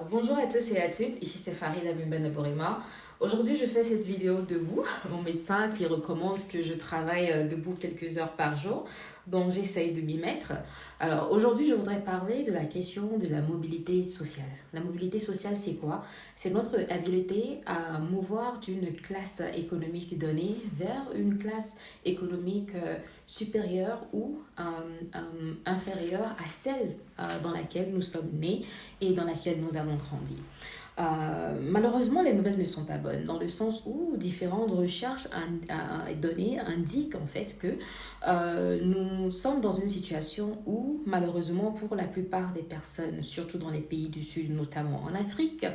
Bonjour à tous et à toutes, ici c'est Farida Bimben-Aborima. Aujourd'hui, je fais cette vidéo debout. Mon médecin qui recommande que je travaille debout quelques heures par jour, donc j'essaye de m'y mettre. Alors aujourd'hui, je voudrais parler de la question de la mobilité sociale. La mobilité sociale, c'est quoi? C'est notre habileté à mouvoir d'une classe économique donnée vers une classe économique supérieure ou inférieure à celle dans laquelle nous sommes nés et dans laquelle nous avons grandi. Malheureusement, les nouvelles ne sont pas bonnes, dans le sens où différentes recherches et données indiquent en fait que nous sommes dans une situation où, malheureusement, pour la plupart des personnes, surtout dans les pays du Sud, notamment en Afrique,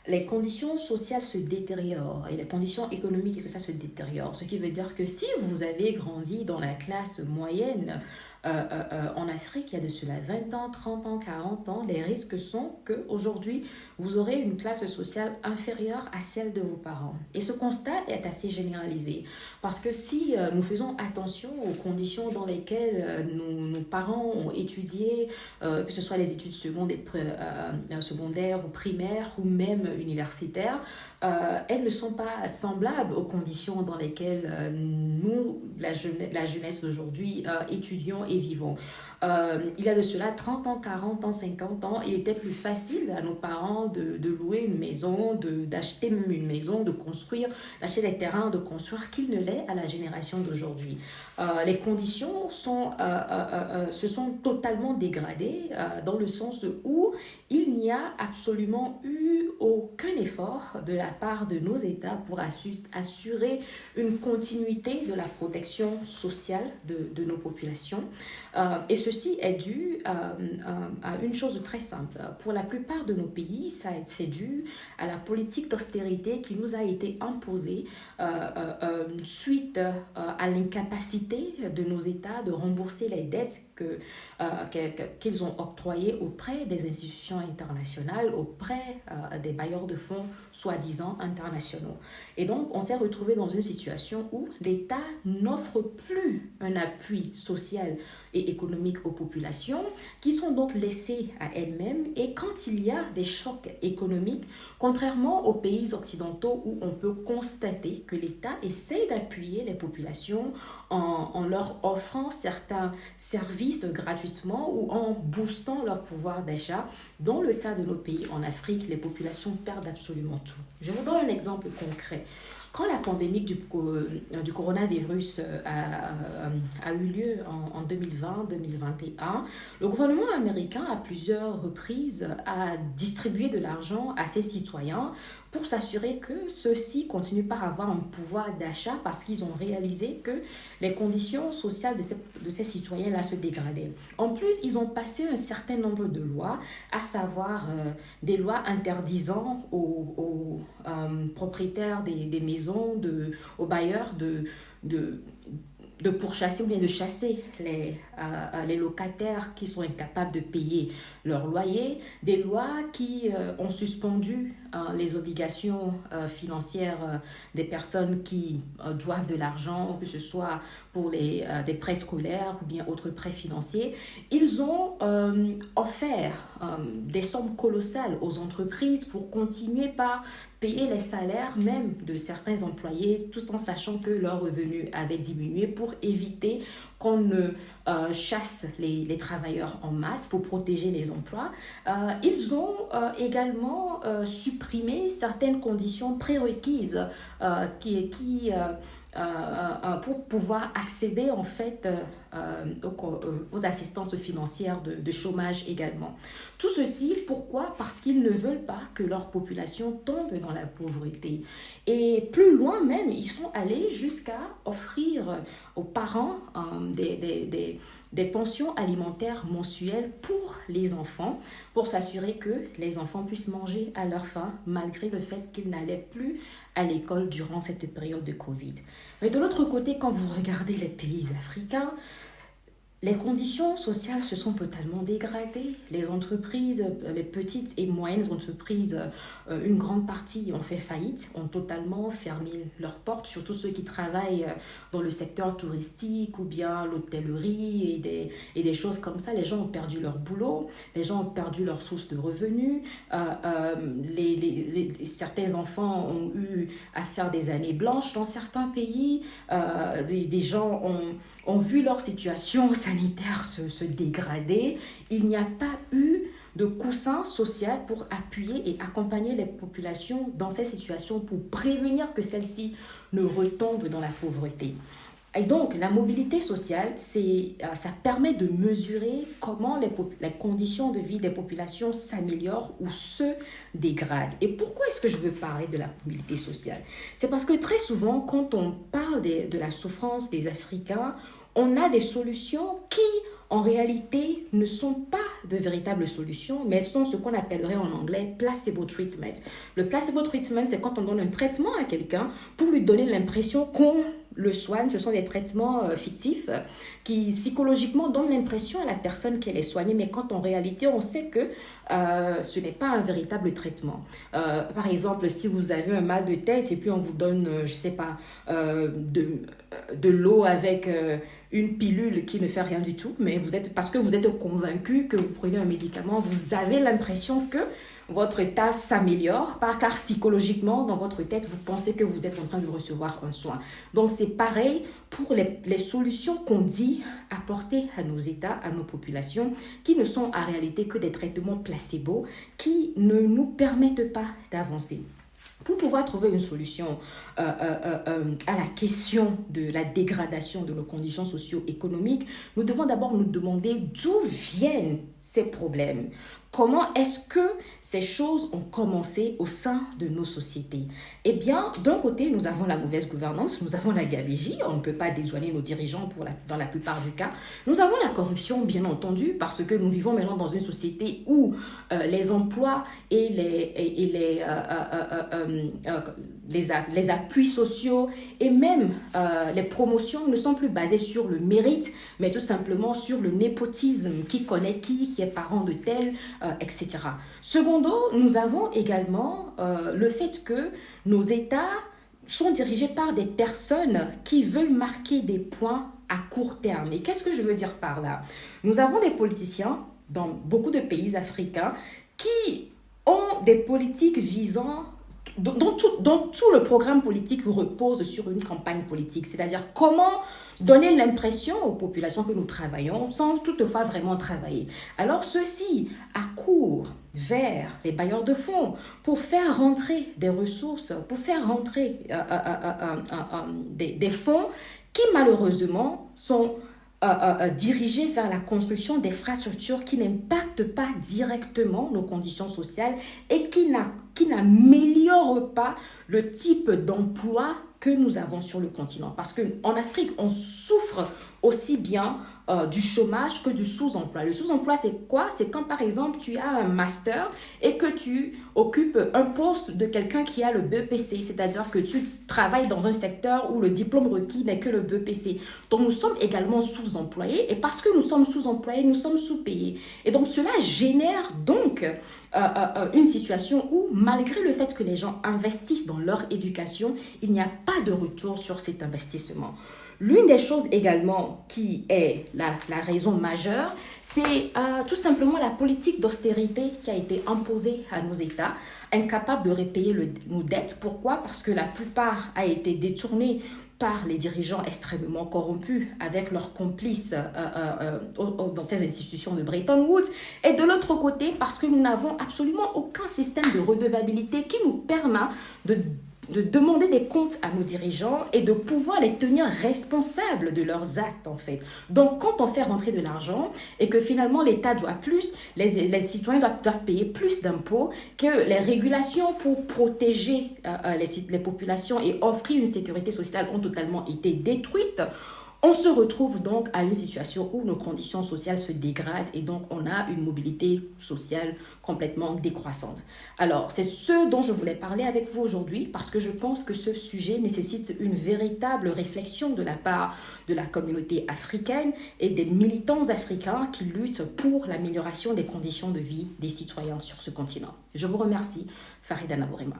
les conditions sociales se détériorent et les conditions économiques et sociales se détériorent. Ce qui veut dire que si vous avez grandi dans la classe moyenne en Afrique, il y a de cela 20 ans, 30 ans, 40 ans, les risques sont qu'aujourd'hui, vous aurez une classe sociale inférieure à celle de vos parents. Et ce constat est assez généralisé parce que si nous faisons attention aux conditions dans lesquelles nos parents ont étudié, que ce soit les études secondaires ou primaires ou même universitaires, elles ne sont pas semblables aux conditions dans lesquelles nous, la jeunesse d'aujourd'hui, étudions et vivons. Il y a de cela 30 ans, 40 ans, 50 ans, il était plus facile à nos parents de louer une maison, d'acheter même une maison, de construire, d'acheter des terrains, de construire qu'il ne l'est à la génération d'aujourd'hui. Les conditions se sont totalement dégradées dans le sens où il n'y a absolument eu aucun effort de la part de nos États pour assurer une continuité de la protection sociale de nos populations. Et ceci est dû à une chose très simple. Pour la plupart de nos pays, c'est dû à la politique d'austérité qui nous a été imposée suite à l'incapacité de nos États de rembourser les dettes qu'ils ont octroyées auprès des institutions internationales, auprès des bailleurs de fonds soi-disant internationaux. Et donc, on s'est retrouvé dans une situation où l'État n'offre plus un appui social et économique aux populations qui sont donc laissées à elles-mêmes. Et quand il y a des chocs économiques, contrairement aux pays occidentaux où on peut constater que l'État essaie d'appuyer les populations en leur offrant certains services gratuitement ou en boostant leur pouvoir d'achat, dans le cas de nos pays en Afrique, les populations perdent absolument tout. Je vous donne un exemple concret. Quand la pandémie du coronavirus a eu lieu en 2020-2021, le gouvernement américain, à plusieurs reprises, a distribué de l'argent à ses citoyens pour s'assurer que ceux-ci continuent par avoir un pouvoir d'achat parce qu'ils ont réalisé que les conditions sociales de ces citoyens-là se dégradaient. En plus, ils ont passé un certain nombre de lois, à savoir des lois interdisant aux propriétaires des maisons, aux bailleurs de pourchasser ou bien de chasser les locataires qui sont incapables de payer leur loyer, des lois qui ont suspendu les obligations financières des personnes qui doivent de l'argent, que ce soit pour des prêts scolaires ou bien autres prêts financiers. Ils ont offert des sommes colossales aux entreprises pour continuer par payer les salaires même de certains employés tout en sachant que leurs revenus avaient diminué pour éviter qu'on ne chasse les travailleurs en masse pour protéger les emplois. Ils ont également supprimé certaines conditions prérequises pour pouvoir accéder en fait aux assistances financières de chômage également. Tout ceci, pourquoi? Parce qu'ils ne veulent pas que leur population tombe dans la pauvreté. Et plus loin même, ils sont allés jusqu'à offrir aux parents des pensions alimentaires mensuelles pour les enfants, pour s'assurer que les enfants puissent manger à leur faim, malgré le fait qu'ils n'allaient plus à l'école durant cette période de Covid. Mais de l'autre côté, quand vous regardez les pays africains, Les conditions sociales se sont totalement dégradées. Les entreprises, les petites et moyennes entreprises, une grande partie ont fait faillite, ont totalement fermé leurs portes, surtout ceux qui travaillent dans le secteur touristique ou bien l'hôtellerie et des choses comme ça. Les gens ont perdu leur boulot, les gens ont perdu leur source de revenus. Certains enfants ont eu à faire des années blanches dans certains pays. Des gens ont vu leur situation sanitaire se dégrader. Il n'y a pas eu de coussin social pour appuyer et accompagner les populations dans ces situations pour prévenir que celles-ci ne retombent dans la pauvreté. Et donc, la mobilité sociale, ça permet de mesurer comment les conditions de vie des populations s'améliorent ou se dégradent. Et pourquoi est-ce que je veux parler de la mobilité sociale? C'est parce que très souvent, quand on parle de la souffrance des Africains, on a des solutions qui, en réalité, ne sont pas de véritables solutions, mais sont ce qu'on appellerait en anglais placebo treatment. Le placebo treatment, c'est quand on donne un traitement à quelqu'un pour lui donner l'impression qu'on le soigne. Ce sont des traitements fictifs qui psychologiquement donnent l'impression à la personne qu'elle est soignée, mais quand en réalité on sait que ce n'est pas un véritable traitement. Par exemple, si vous avez un mal de tête et puis on vous donne, je sais pas, de l'eau avec une pilule qui ne fait rien du tout, mais parce que vous êtes convaincu que vous prenez un médicament, vous avez l'impression que votre état s'améliore, car psychologiquement, dans votre tête, vous pensez que vous êtes en train de recevoir un soin. Donc, c'est pareil pour les solutions qu'on dit apporter à nos États, à nos populations, qui ne sont en réalité que des traitements placebo, qui ne nous permettent pas d'avancer. Pour pouvoir trouver une solution à la question de la dégradation de nos conditions socio-économiques, nous devons d'abord nous demander d'où viennent ces problèmes. Comment est-ce que ces choses ont commencé au sein de nos sociétés? Eh bien, d'un côté, nous avons la mauvaise gouvernance, nous avons la gabegie, on ne peut pas dédouaner nos dirigeants dans la plupart du cas. Nous avons la corruption, bien entendu, parce que nous vivons maintenant dans une société où les emplois et les appuis sociaux et même les promotions ne sont plus basées sur le mérite, mais tout simplement sur le népotisme, qui connaît qui est parent de tel, etc. Secondo, nous avons également le fait que nos États sont dirigés par des personnes qui veulent marquer des points à court terme. Et qu'est-ce que je veux dire par là? Nous avons des politiciens dans beaucoup de pays africains qui ont des politiques visant dont tout le programme politique repose sur une campagne politique, c'est-à-dire comment donner l'impression aux populations que nous travaillons sans toutefois vraiment travailler. Alors ceux-ci accourent vers les bailleurs de fonds pour faire rentrer des ressources, pour faire rentrer des fonds qui malheureusement sont dirigés vers la construction d'infrastructures qui n'impactent pas directement nos conditions sociales et qui n'améliorent pas le type d'emploi que nous avons sur le continent. Parce qu'en Afrique, on souffre aussi bien du chômage que du sous-emploi. Le sous-emploi, c'est quoi? C'est quand, par exemple, tu as un master et que tu occupes un poste de quelqu'un qui a le BEPC, c'est-à-dire que tu travailles dans un secteur où le diplôme requis n'est que le BEPC. Donc, nous sommes également sous-employés et parce que nous sommes sous-employés, nous sommes sous-payés. Et donc, cela génère donc une situation où, malgré le fait que les gens investissent dans leur éducation, il n'y a pas de retour sur cet investissement. L'une des choses également qui est la raison majeure, c'est tout simplement la politique d'austérité qui a été imposée à nos États, incapables de repayer nos dettes. Pourquoi? Parce que la plupart a été détournée par les dirigeants extrêmement corrompus avec leurs complices dans ces institutions de Bretton Woods. Et de l'autre côté, parce que nous n'avons absolument aucun système de redevabilité qui nous permet de demander des comptes à nos dirigeants et de pouvoir les tenir responsables de leurs actes, en fait. Donc, quand on fait rentrer de l'argent et que finalement l'État doit plus, les citoyens doivent payer plus d'impôts, que les régulations pour protéger les populations et offrir une sécurité sociale ont totalement été détruites, On se retrouve donc à une situation où nos conditions sociales se dégradent et donc on a une mobilité sociale complètement décroissante. Alors, c'est ce dont je voulais parler avec vous aujourd'hui parce que je pense que ce sujet nécessite une véritable réflexion de la part de la communauté africaine et des militants africains qui luttent pour l'amélioration des conditions de vie des citoyens sur ce continent. Je vous remercie, Farida Nabourima.